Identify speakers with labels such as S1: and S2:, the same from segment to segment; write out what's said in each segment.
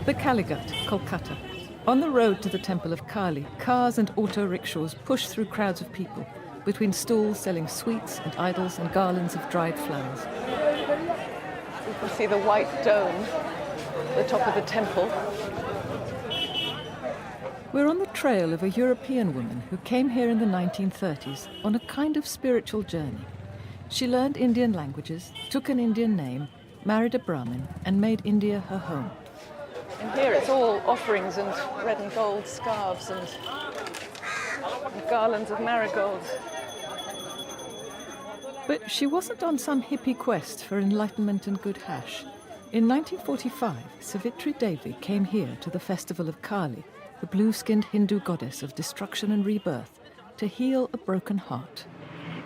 S1: The Kalighat, Kolkata. On the road to the temple of Kali, cars and auto rickshaws push through crowds of people, between stalls selling sweets and idols and garlands of dried flowers.
S2: You can see the white dome at the top of the temple.
S1: We're on the trail of a European woman who came here in the 1930s on a kind of spiritual journey. She learned Indian languages, took an Indian name, married a Brahmin, and made India her home.
S2: And here it's all offerings and red and gold scarves and garlands of marigolds.
S1: But she wasn't on some hippie quest for enlightenment and good hash. In 1945, Savitri Devi came here to the festival of Kali, the blue-skinned Hindu goddess of destruction and rebirth, to heal a broken heart.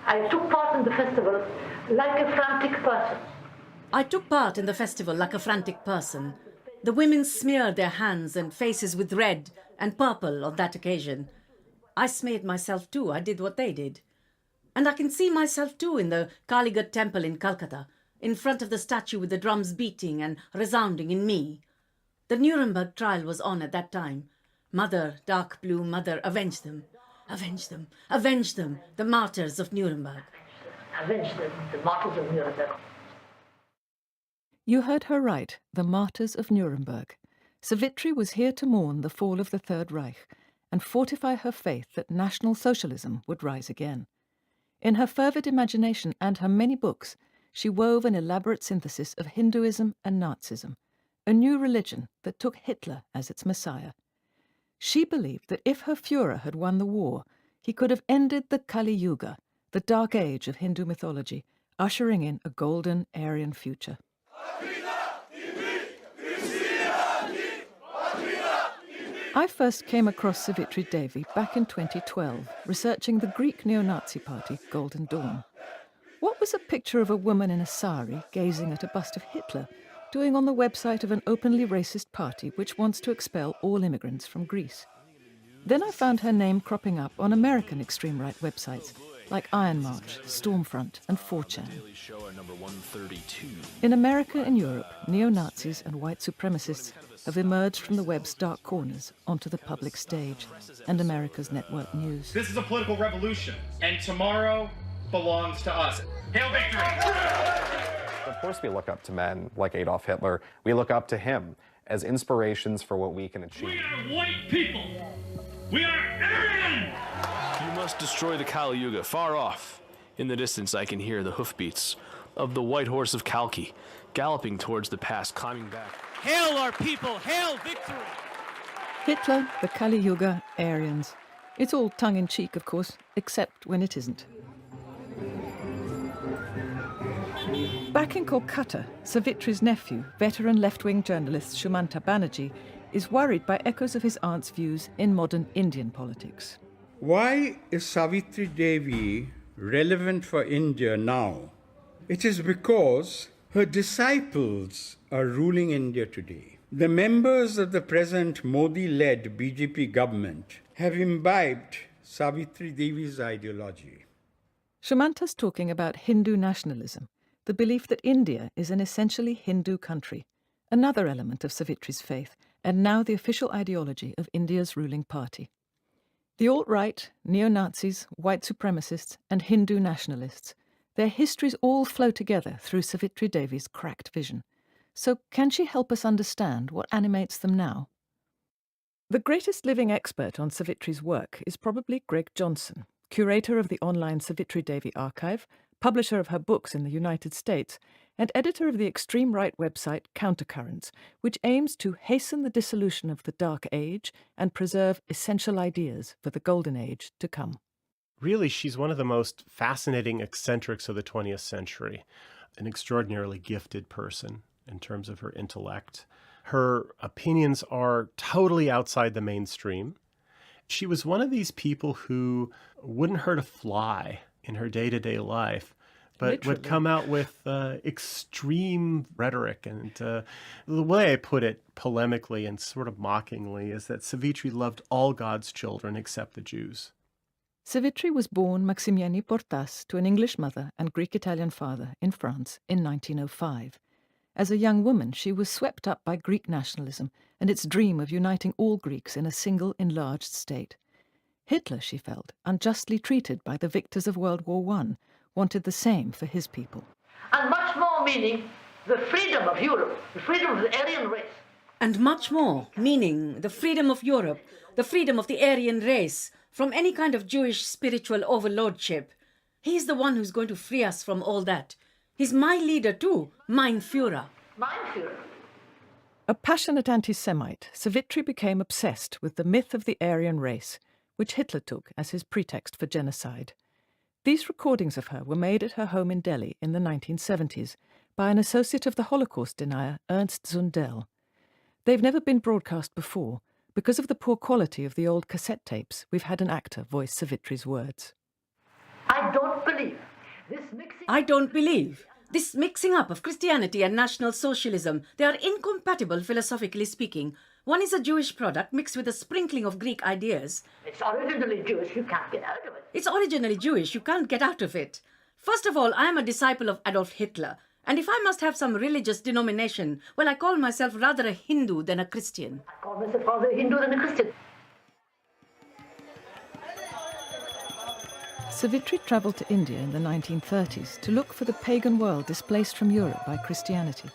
S3: I took part in the festival like a frantic person. The women smeared their hands and faces with red and purple on that occasion. I smeared myself too. I did what they did. And I can see myself too in the Kalighat temple in Calcutta, in front of the statue with the drums beating and resounding in me. The Nuremberg trial was on at that time. Mother, dark blue mother, avenge them. Avenge them. Avenge them, the martyrs of Nuremberg. Avenge them, the martyrs of Nuremberg.
S1: You heard her right, the martyrs of Nuremberg. Savitri was here to mourn the fall of the Third Reich and fortify her faith that National Socialism would rise again. In her fervid imagination and her many books, she wove an elaborate synthesis of Hinduism and Nazism, a new religion that took Hitler as its messiah. She believed that if her Führer had won the war, he could have ended the Kali Yuga, the dark age of Hindu mythology, ushering in a golden Aryan future. I first came across Savitri Devi back in 2012, researching the Greek neo-Nazi party Golden Dawn. What was a picture of a woman in a sari gazing at a bust of Hitler doing on the website of an openly racist party which wants to expel all immigrants from Greece? Then I found her name cropping up on American extreme right websites like Iron March, Stormfront and 4chan. In America and Europe, neo-Nazis and white supremacists have emerged from the web's dark corners onto the public stage and America's network news.
S4: This is a political revolution, and tomorrow belongs to us. Hail victory!
S5: Of course we look up to men like Adolf Hitler. We look up to him as inspirations for what we can achieve.
S4: We are white people. We are Aryan!
S6: You must destroy the Kali Yuga. Far off, in the distance, I can hear the hoofbeats of the white horse of Kalki, galloping towards the past, climbing back.
S7: Hail our people! Hail victory!
S1: Hitler, the Kali Yuga, Aryans. It's all tongue-in-cheek, of course, except when it isn't. Back in Kolkata, Savitri's nephew, veteran left-wing journalist Shumanta Banerjee, is worried by echoes of his aunt's views in modern Indian politics.
S8: Why is Savitri Devi relevant for India now? It is because her disciples are ruling India today. The members of the present Modi-led BJP government have imbibed Savitri Devi's ideology.
S1: Shumanta's talking about Hindu nationalism, the belief that India is an essentially Hindu country, another element of Savitri's faith, and now the official ideology of India's ruling party. The alt-right, neo-Nazis, white supremacists, and Hindu nationalists, their histories all flow together through Savitri Devi's cracked vision. So can she help us understand what animates them now? The greatest living expert on Savitri's work is probably Greg Johnson, curator of the online Savitri Devi archive, publisher of her books in the United States, and editor of the extreme right website Countercurrents, which aims to hasten the dissolution of the Dark Age and preserve essential ideas for the Golden Age to come.
S9: Really, she's one of the most fascinating eccentrics of the 20th century, an extraordinarily gifted person in terms of her intellect. Her opinions are totally outside the mainstream. She was one of these people who wouldn't hurt a fly in her day-to-day life, but
S1: Literally.
S9: would come out with extreme rhetoric. And the way I put it polemically and sort of mockingly is that Savitri loved all God's children except the Jews.
S1: Savitri was born Maximiani Portas to an English mother and Greek-Italian father in France in 1905. As a young woman, she was swept up by Greek nationalism and its dream of uniting all Greeks in a single enlarged state. Hitler, she felt, unjustly treated by the victors of World War I, wanted the same for his people.
S10: And much more meaning the freedom of Europe, the freedom of the Aryan race.
S3: And much more, meaning the freedom of Europe, the freedom of the Aryan race, from any kind of Jewish spiritual overlordship. He's the one who's going to free us from all that. He's my leader too, mein Führer.
S10: Mein Führer.
S1: A passionate anti-Semite, Savitri became obsessed with the myth of the Aryan race, which Hitler took as his pretext for genocide. These recordings of her were made at her home in Delhi in the 1970s by an associate of the Holocaust denier Ernst Zundel. They've never been broadcast before. Because of the poor quality of the old cassette tapes, we've had an actor voice Savitri's words.
S10: I don't believe
S3: this mixing up of Christianity and National Socialism. They are incompatible philosophically speaking. One is a Jewish product mixed with a sprinkling of Greek ideas.
S10: It's originally Jewish, you can't get out of it.
S3: It's originally Jewish, you can't get out of it. First of all, I am a disciple of Adolf Hitler. And if I must have some religious denomination, well, I call myself rather a Hindu than a Christian.
S10: I call myself rather a Hindu than a Christian.
S1: Savitri travelled to India in the 1930s to look for the pagan world displaced from Europe by Christianity,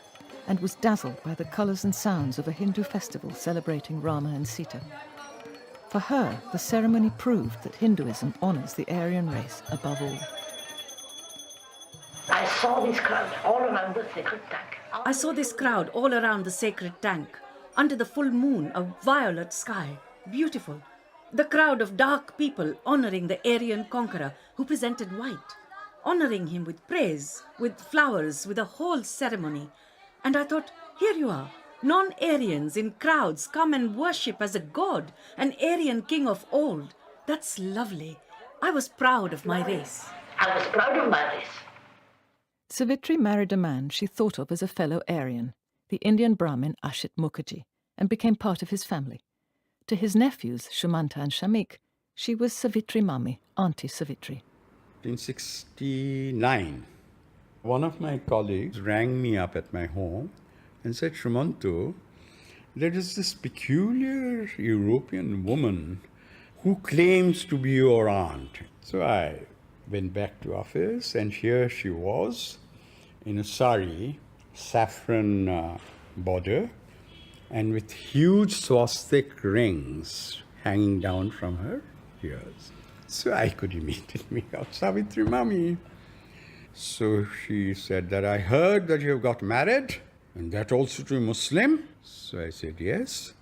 S1: and was dazzled by the colours and sounds of a Hindu festival celebrating Rama and Sita. For her, the ceremony proved that Hinduism honours the Aryan race above all.
S10: I saw this crowd all around the sacred tank. Under the full moon, a violet sky. Beautiful. The crowd of dark people honouring the Aryan conqueror who presented white. Honouring him with praise, with flowers, with a whole ceremony. And I thought, here you are. Non-Aryans in crowds come and worship as a god, an Aryan king of old. That's lovely. I was proud of my race. I was proud of my race.
S1: Savitri married a man she thought of as a fellow Aryan, the Indian Brahmin Ashit Mukherjee, and became part of his family. To his nephews, Shumanta and Shamik, she was Savitri Mummy, Auntie Savitri.
S8: In 1969, one of my colleagues rang me up at my home and said, Shumantu, there is this peculiar European woman who claims to be your aunt. So I went back to office, and here she was in a sari, saffron border, and with huge swastik rings hanging down from her ears. So I could immediately make out Savitri Mummy. So she said that I heard that you have got married, and that also to a Muslim. So I said, yes,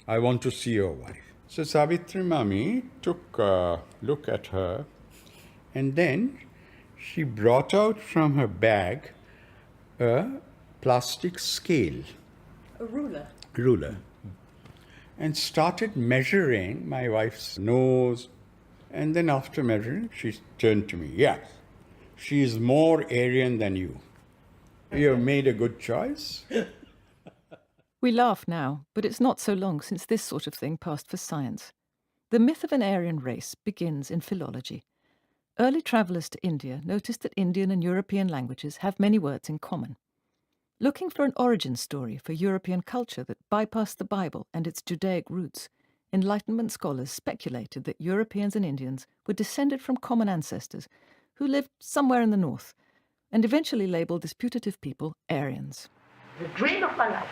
S8: I want to see your wife. So Savitri Mummy took a look at her, and then she brought out from her bag a plastic scale.
S3: A ruler.
S8: And started measuring my wife's nose. And then after measuring, she turned to me. Yes, she is more Aryan than you. You have made a good choice.
S1: We laugh now, but it's not so long since this sort of thing passed for science. The myth of an Aryan race begins in philology. Early travellers to India noticed that Indian and European languages have many words in common. Looking for an origin story for European culture that bypassed the Bible and its Judaic roots, Enlightenment scholars speculated that Europeans and Indians were descended from common ancestors who lived somewhere in the north, and eventually labelled this putative people Aryans.
S10: The dream of my life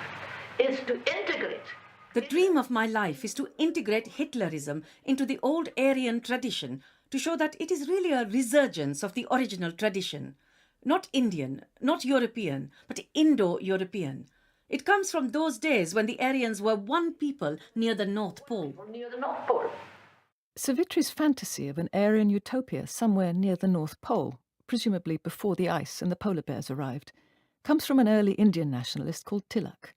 S10: is to integrate.
S3: The dream of my life is to integrate Hitlerism into the old Aryan tradition, to show that it is really a resurgence of the original tradition. Not Indian, not European, but Indo-European. It comes from those days when the Aryans were one people near the North Pole.
S1: Savitri's fantasy of an Aryan utopia somewhere near the North Pole, presumably before the ice and the polar bears arrived, comes from an early Indian nationalist called Tilak.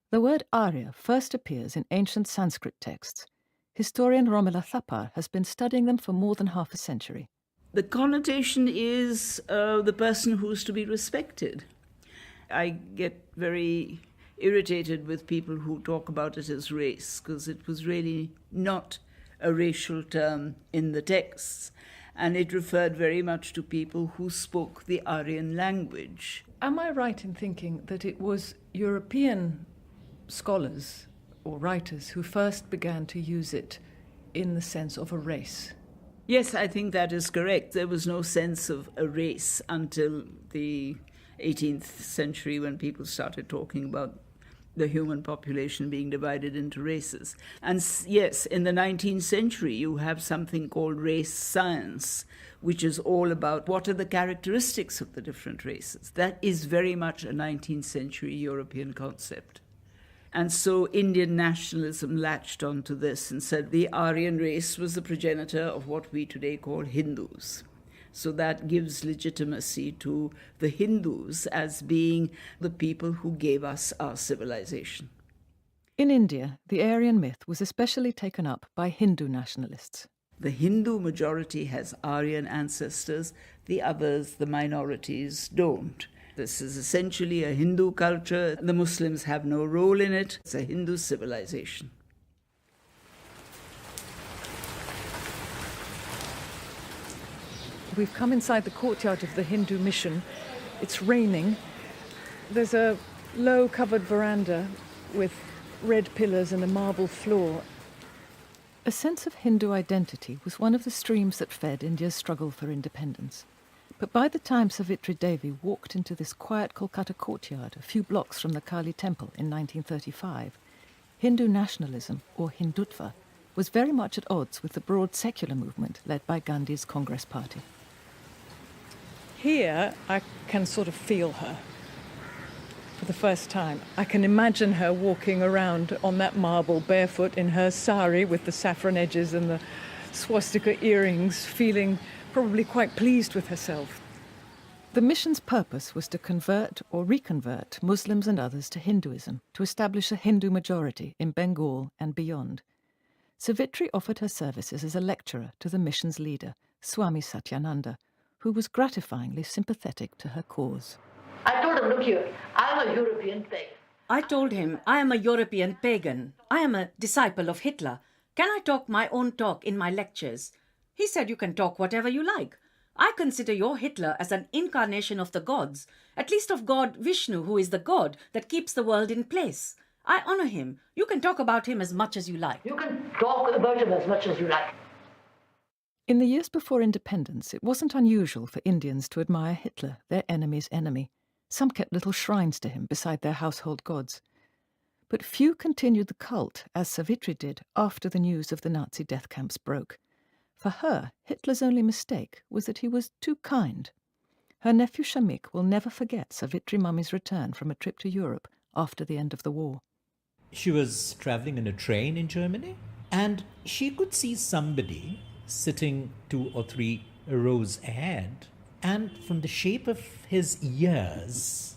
S1: The word Arya first appears in ancient Sanskrit texts. Historian Romila Thapar has been studying them for more than half a century.
S11: The connotation is the person who's to be respected. I get very irritated with people who talk about it as race, because it was really not a racial term in the texts. and it referred very much to people who spoke the Aryan language.
S1: Am I right in thinking that it was European scholars or writers who first began to use it in the sense of a race?
S11: Yes, I think that is correct. There was no sense of a race until the 18th century, when people started talking about the human population being divided into races. And yes, in the 19th century, you have something called race science, which is all about what are the characteristics of the different races. That is very much a 19th century European concept. And so Indian nationalism latched onto this and said the Aryan race was the progenitor of what we today call Hindus. So that gives legitimacy to the Hindus as being the people who gave us our civilization.
S1: In India, the Aryan myth was especially taken up by Hindu nationalists.
S11: The Hindu majority has Aryan ancestors, the others, the minorities, don't. This is essentially a Hindu culture. The Muslims have no role in it. It's a Hindu civilization.
S1: We've come inside the courtyard of the Hindu mission. It's raining. There's a low covered veranda with red pillars and a marble floor. A sense of Hindu identity was one of the streams that fed India's struggle for independence. But by the time Savitri Devi walked into this quiet Kolkata courtyard a few blocks from the Kali temple in 1935, Hindu nationalism, or Hindutva, was very much at odds with the broad secular movement led by Gandhi's Congress Party. Here, I can sort of feel her for the first time. I can imagine her walking around on that marble barefoot in her sari with the saffron edges and the swastika earrings, feeling probably quite pleased with herself. The mission's purpose was to convert or reconvert Muslims and others to Hinduism, to establish a Hindu majority in Bengal and beyond. Savitri offered her services as a lecturer to the mission's leader, Swami Satyananda, who was gratifyingly sympathetic to her cause.
S12: I told him, look here, I'm a European pagan.
S3: I told him, I am a European pagan. I am a disciple of Hitler. Can I talk my own talk in my lectures? He said, you can talk whatever you like. I consider your Hitler as an incarnation of the gods, at least of God Vishnu, who is the god that keeps the world in place. I honor him. You can talk about him as much as you like.
S12: You can talk about him as much as you like.
S1: In the years before independence, it wasn't unusual for Indians to admire Hitler, their enemy's enemy. Some kept little shrines to him beside their household gods. But few continued the cult, as Savitri did after the news of the Nazi death camps broke. For her, Hitler's only mistake was that he was too kind. Her nephew Shamik will never forget Savitri Mummy's return from a trip to Europe after the end of the war.
S13: She was traveling in a train in Germany, and she could see somebody sitting 2 or 3 rows ahead, and from the shape of his ears,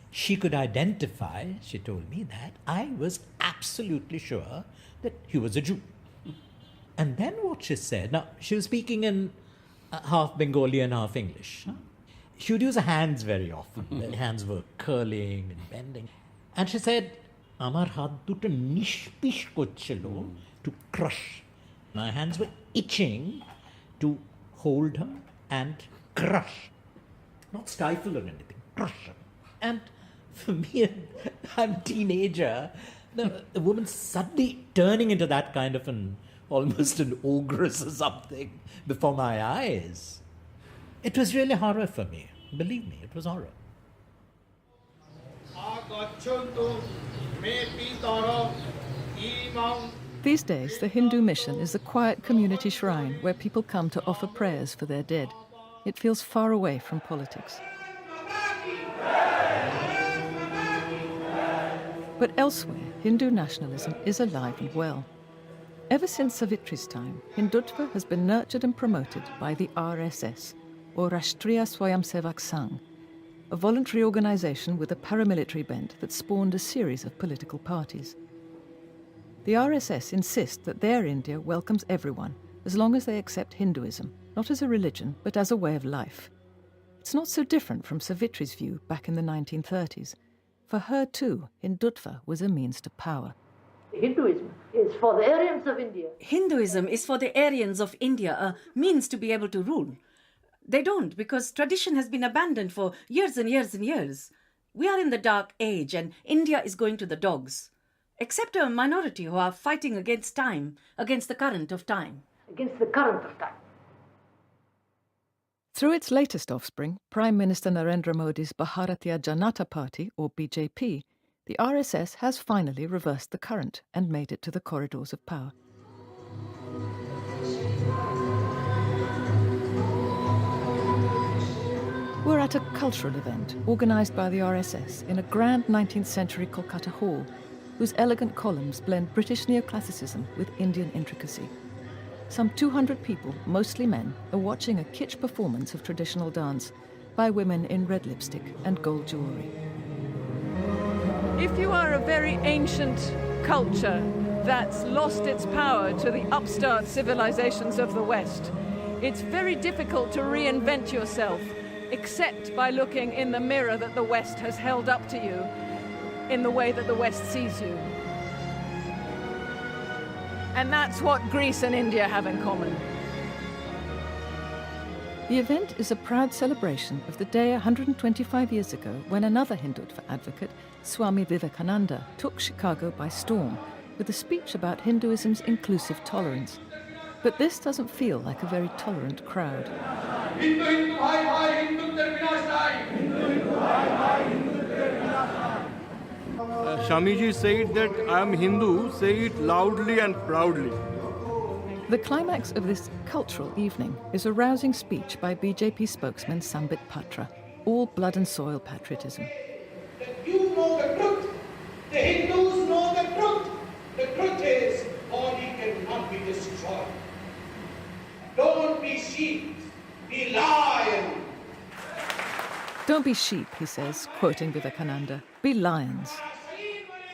S13: she could identify, she told me that, I was absolutely sure that he was a Jew. And then what she said, now she was speaking in half Bengali and half English. She would use her hands very often. The hands were curling and bending. And she said, Amar hat duto nishpish korchilo, to crush. My hands were itching to hold her and crush. Not stifle or anything, crush her. And for me, I'm a teenager, the woman suddenly turning into that kind of almost an ogress or something before my eyes. It was really horror for me. Believe me, it was horror.
S1: These days, the Hindu mission is a quiet community shrine where people come to offer prayers for their dead. It feels far away from politics. But elsewhere, Hindu nationalism is alive and well. Ever since Savitri's time, Hindutva has been nurtured and promoted by the RSS, or Rashtriya Swayamsevak Sangh, a voluntary organization with a paramilitary bent that spawned a series of political parties. The RSS insist that their India welcomes everyone, as long as they accept Hinduism, not as a religion, but as a way of life. It's not so different from Savitri's view back in the 1930s. For her too, Hindutva was a means to power.
S12: Hinduism is for the Aryans of India.
S10: Hinduism is for the Aryans of India, a means to be able to rule. They don't, because tradition has been abandoned for years and years and years. We are in the dark age and India is going to the dogs. Except a minority who are fighting against time, against the current of time.
S12: Against the current of time.
S1: Through its latest offspring, Prime Minister Narendra Modi's Bharatiya Janata Party, or BJP, the RSS has finally reversed the current and made it to the corridors of power. We're at a cultural event organised by the RSS in a grand 19th century Kolkata hall, whose elegant columns blend British neoclassicism with Indian intricacy. Some 200 people, mostly men, are watching a kitsch performance of traditional dance by women in red lipstick and gold jewellery.
S2: If you are a very ancient culture that's lost its power to the upstart civilizations of the West, it's very difficult to reinvent yourself, except by looking in the mirror that the West has held up to you in the way that the West sees you. And that's what Greece and India have in common.
S1: The event is a proud celebration of the day 125 years ago when another Hindutva advocate, Swami Vivekananda, took Chicago by storm with a speech about Hinduism's inclusive tolerance. But this doesn't feel like a very tolerant crowd.
S14: Swamiji said that I am Hindu, say it loudly and proudly.
S1: The climax of this cultural evening is a rousing speech by BJP spokesman Sambit Patra, all blood and soil patriotism.
S15: You know the truth. The Hindus know the truth. The truth is, body cannot be destroyed. Don't be sheep, be lion.
S1: Don't be sheep, he says, quoting Vivekananda, be lions.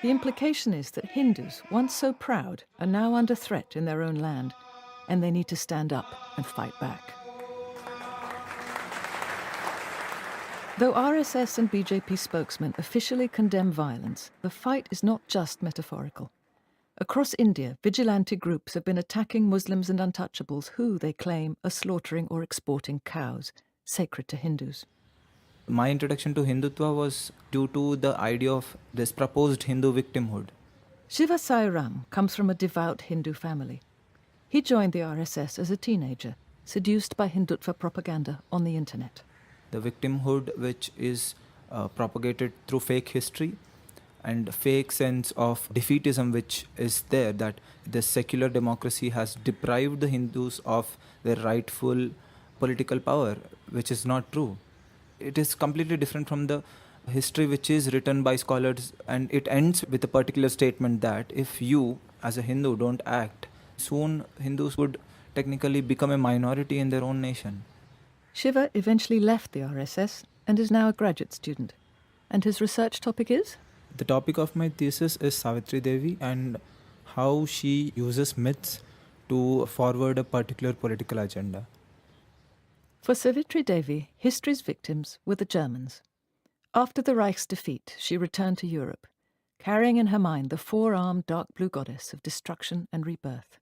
S1: The implication is that Hindus, once so proud, are now under threat in their own land, and they need to stand up and fight back. Though RSS and BJP spokesmen officially condemn violence, the fight is not just metaphorical. Across India, vigilante groups have been attacking Muslims and untouchables who, they claim, are slaughtering or exporting cows, sacred to Hindus.
S16: My introduction to Hindutva was due to the idea of this proposed Hindu victimhood.
S1: Shiva Sai Ram comes from a devout Hindu family. He joined the RSS as a teenager, seduced by Hindutva propaganda on the internet.
S16: The victimhood which is propagated through fake history and fake sense of defeatism which is there, that the secular democracy has deprived the Hindus of their rightful political power, which is not true. It is completely different from the history which is written by scholars, and it ends with a particular statement that if you, as a Hindu, don't act, soon Hindus would technically become a minority in their own nation.
S1: Shiva eventually left the RSS and is now a graduate student. And his research topic is?
S16: The topic of my thesis is Savitri Devi and how she uses myths to forward a particular political agenda.
S1: For Savitri Devi, history's victims were the Germans. After the Reich's defeat, she returned to Europe, carrying in her mind the four-armed dark blue goddess of destruction and rebirth.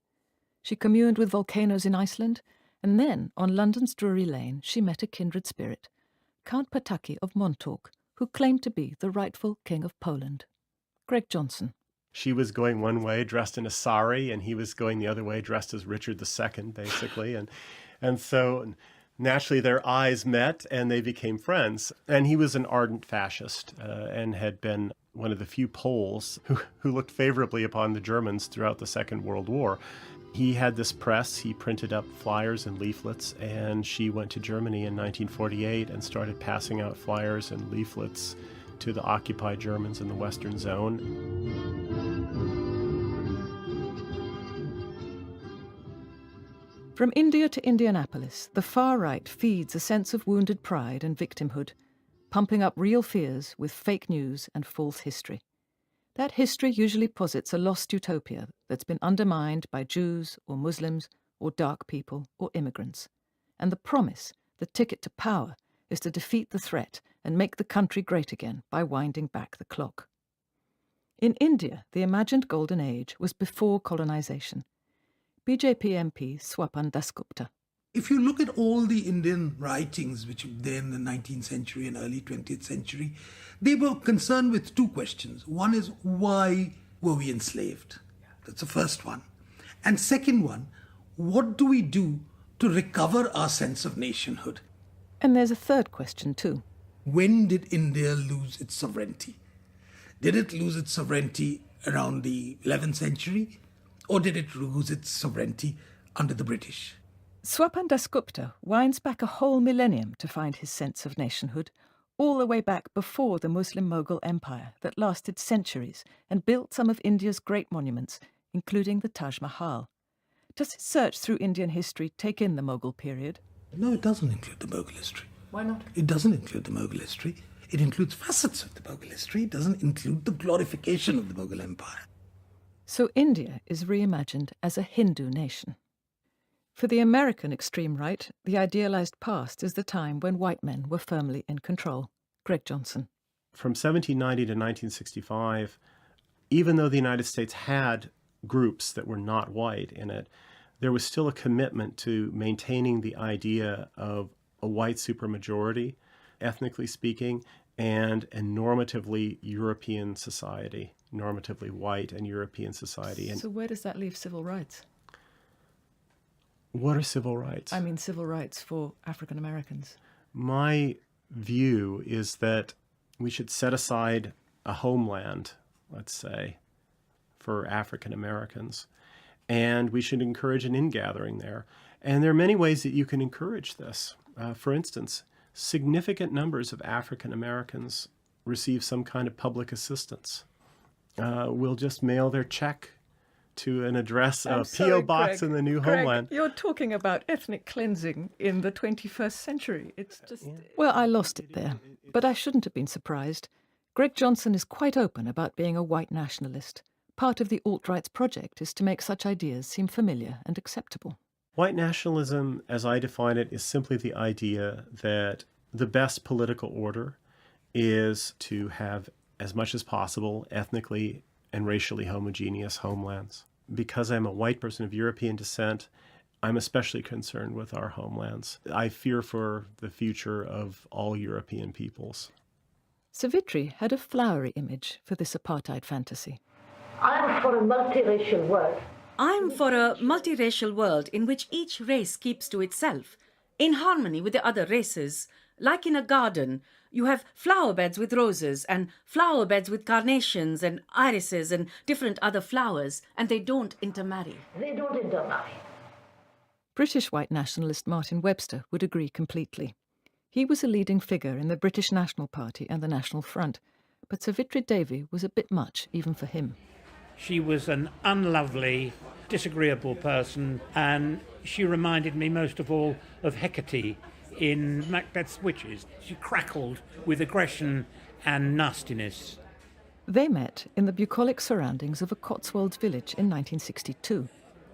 S1: She communed with volcanoes in Iceland, and then, on London's Drury Lane, she met a kindred spirit, Count Potocki of Montauk, who claimed to be the rightful king of Poland. Greg Johnson.
S9: She was going one way dressed in a sari, and he was going the other way dressed as Richard II, basically. And so naturally their eyes met and they became friends. And he was an ardent fascist and had been one of the few Poles who looked favorably upon the Germans throughout the Second World War. He had this press, he printed up flyers and leaflets, and she went to Germany in 1948 and started passing out flyers and leaflets to the occupied Germans in the Western Zone.
S1: From India to Indianapolis, the far right feeds a sense of wounded pride and victimhood, pumping up real fears with fake news and false history. That history usually posits a lost utopia that's been undermined by Jews or Muslims or dark people or immigrants. And the promise, the ticket to power, is to defeat the threat and make the country great again by winding back the clock. In India, the imagined golden age was before colonization. BJP MP Swapan Dasgupta.
S17: If you look at all the Indian writings which were there in the 19th century and early 20th century, they were concerned with two questions. One is, why were we enslaved? That's the first one. And second one, what do we do to recover our sense of nationhood?
S1: And there's a third question too.
S17: When did India lose its sovereignty? Did it lose its sovereignty around the 11th century? Or did it lose its sovereignty under the British?
S1: Swapan Dasgupta winds back a whole millennium to find his sense of nationhood, all the way back before the Muslim Mughal Empire that lasted centuries and built some of India's great monuments, including the Taj Mahal. Does his search through Indian history take in the Mughal period?
S17: No, it doesn't include the Mughal history.
S1: Why not?
S17: It doesn't include the Mughal history. It includes facets of the Mughal history. It doesn't include the glorification of the Mughal Empire.
S1: So India is reimagined as a Hindu nation. For the American extreme right, the idealized past is the time when white men were firmly in control. Greg Johnson.
S9: From 1790 to 1965, even though the United States had groups that were not white in it, there was still a commitment to maintaining the idea of a white supermajority, ethnically speaking, and a normatively European society, normatively white and European society. And
S1: so where does that leave civil rights?
S9: What are civil rights?
S1: I mean civil rights for African Americans.
S9: My view is that we should set aside a homeland, let's say, for African Americans, and we should encourage an ingathering there. And there are many ways that you can encourage this. For instance, significant numbers of African Americans receive some kind of public assistance. We'll just mail their check to an address, a P.O. box
S1: Greg,
S9: in the new
S1: Greg,
S9: homeland.
S1: You're talking about ethnic cleansing in the 21st century. It's just... Well, I lost it there, but I shouldn't have been surprised. Greg Johnson is quite open about being a white nationalist. Part of the alt-right's project is to make such ideas seem familiar and acceptable.
S9: White nationalism, as I define it, is simply the idea that the best political order is to have, as much as possible, ethnically and racially homogeneous homelands. Because I'm a white person of European descent, I'm especially concerned with our homelands. I fear for the future of all European peoples.
S1: Savitri had a flowery image for this apartheid fantasy.
S12: I'm for a multiracial world.
S10: I'm for a multiracial world in which each race keeps to itself, in harmony with the other races. Like in a garden, you have flower beds with roses and flower beds with carnations and irises and different other flowers, and they don't intermarry.
S12: They don't intermarry.
S1: British white nationalist Martin Webster would agree completely. He was a leading figure in the British National Party and the National Front, but Savitri Devi was a bit much even for him.
S7: She was an unlovely, disagreeable person, and she reminded me most of all of Hecate in Macbeth's Witches. She crackled with aggression and nastiness.
S1: They met in the bucolic surroundings of a Cotswolds village in 1962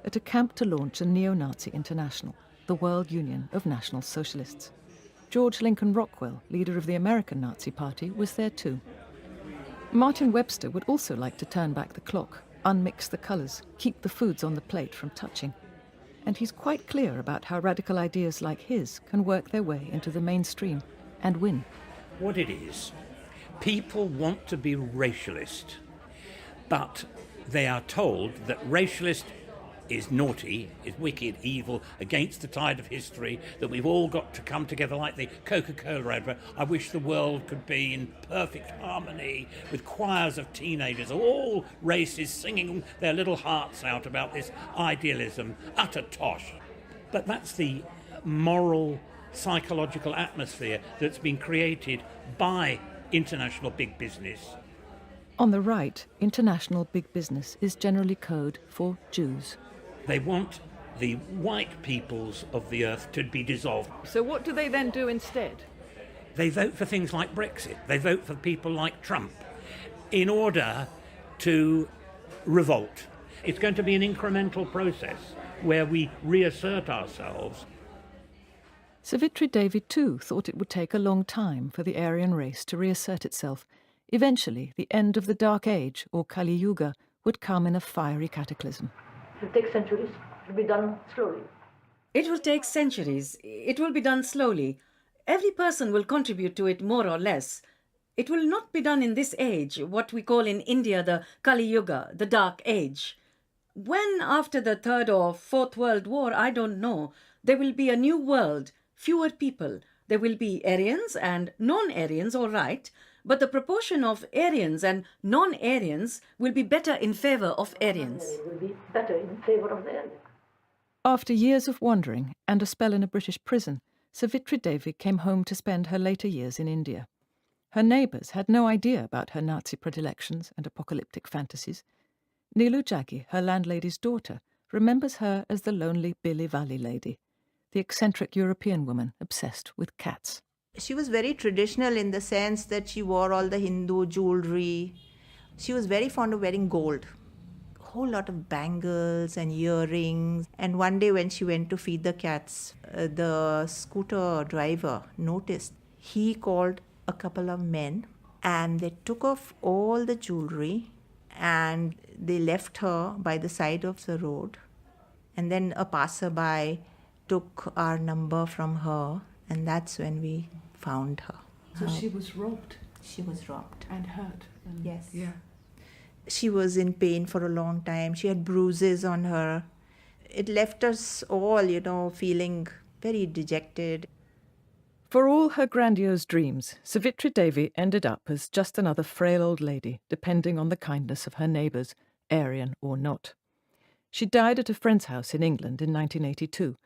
S1: at a camp to launch a neo-Nazi international, the World Union of National Socialists. George Lincoln Rockwell, leader of the American Nazi Party, was there too. Martin Webster would also like to turn back the clock, unmix the colours, keep the foods on the plate from touching. And he's quite clear about how radical ideas like his can work their way into the mainstream and win.
S7: What it is, people want to be racialist, but they are told that racialist is naughty, is wicked, evil, against the tide of history, that we've all got to come together like the Coca-Cola advert. I wish the world could be in perfect harmony with choirs of teenagers, all races singing their little hearts out about this idealism, utter tosh. But that's the moral, psychological atmosphere that's been created by international big business.
S1: On the right, international big business is generally code for Jews.
S7: They want the white peoples of the earth to be dissolved.
S2: So what do they then do instead?
S7: They vote for things like Brexit. They vote for people like Trump in order to revolt. It's going to be an incremental process where we reassert ourselves.
S1: Savitri Devi too thought it would take a long time for the Aryan race to reassert itself, Eventually, the end of the Dark Age, or Kali Yuga, would come in a fiery cataclysm.
S12: It will take centuries. It will be done slowly.
S10: It will take centuries. It will be done slowly. Every person will contribute to it more or less. It will not be done in this age, what we call in India the Kali Yuga, the Dark Age. When, after the Third or Fourth World War, I don't know, there will be a new world, fewer people. There will be Aryans and non-Aryans, all right, but the proportion of Aryans and non-Aryans will be better in favour of Aryans.
S12: It will be better in favour of the Aryan.
S1: After years of wandering and a spell in a British prison, Savitri Devi came home to spend her later years in India. Her neighbours had no idea about her Nazi predilections and apocalyptic fantasies. Neelu Jaggi, her landlady's daughter, remembers her as the lonely Billy Valley lady, the eccentric European woman obsessed with cats.
S18: She was very traditional in the sense that she wore all the Hindu jewelry. She was very fond of wearing gold. A whole lot of bangles and earrings. And one day when she went to feed the cats, the scooter driver noticed. He called a couple of men and they took off all the jewelry and they left her by the side of the road. And then a passerby took our number from her, and that's when we found her.
S2: So she was robbed?
S18: She was robbed.
S2: And hurt?
S18: Yes.
S2: Yeah.
S18: She was in pain for a long time. She had bruises on her. It left us all, feeling very dejected.
S1: For all her grandiose dreams, Savitri Devi ended up as just another frail old lady, depending on the kindness of her neighbours, Aryan or not. She died at a friend's house in England in 1982.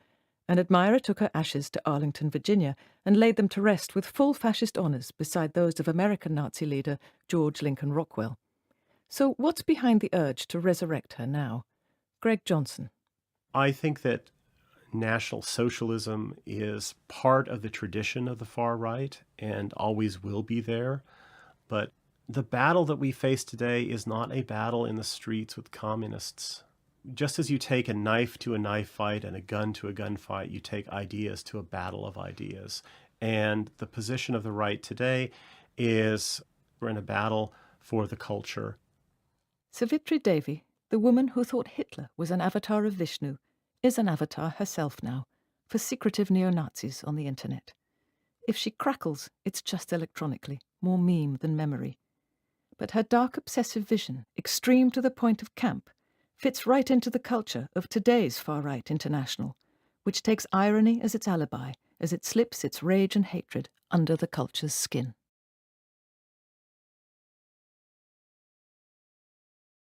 S1: An admirer took her ashes to Arlington, Virginia, and laid them to rest with full fascist honours beside those of American Nazi leader George Lincoln Rockwell. So what's behind the urge to resurrect her now? Greg Johnson.
S9: I think that National Socialism is part of the tradition of the far right and always will be there. But the battle that we face today is not a battle in the streets with communists. Just as you take a knife to a knife fight and a gun to a gunfight, you take ideas to a battle of ideas. And the position of the right today is we're in a battle for the culture.
S1: Savitri Devi, the woman who thought Hitler was an avatar of Vishnu, is an avatar herself now, for secretive neo-Nazis on the internet. If she crackles, it's just electronically, more meme than memory. But her dark obsessive vision, extreme to the point of camp, fits right into the culture of today's far-right international, which takes irony as its alibi as it slips its rage and hatred under the culture's skin.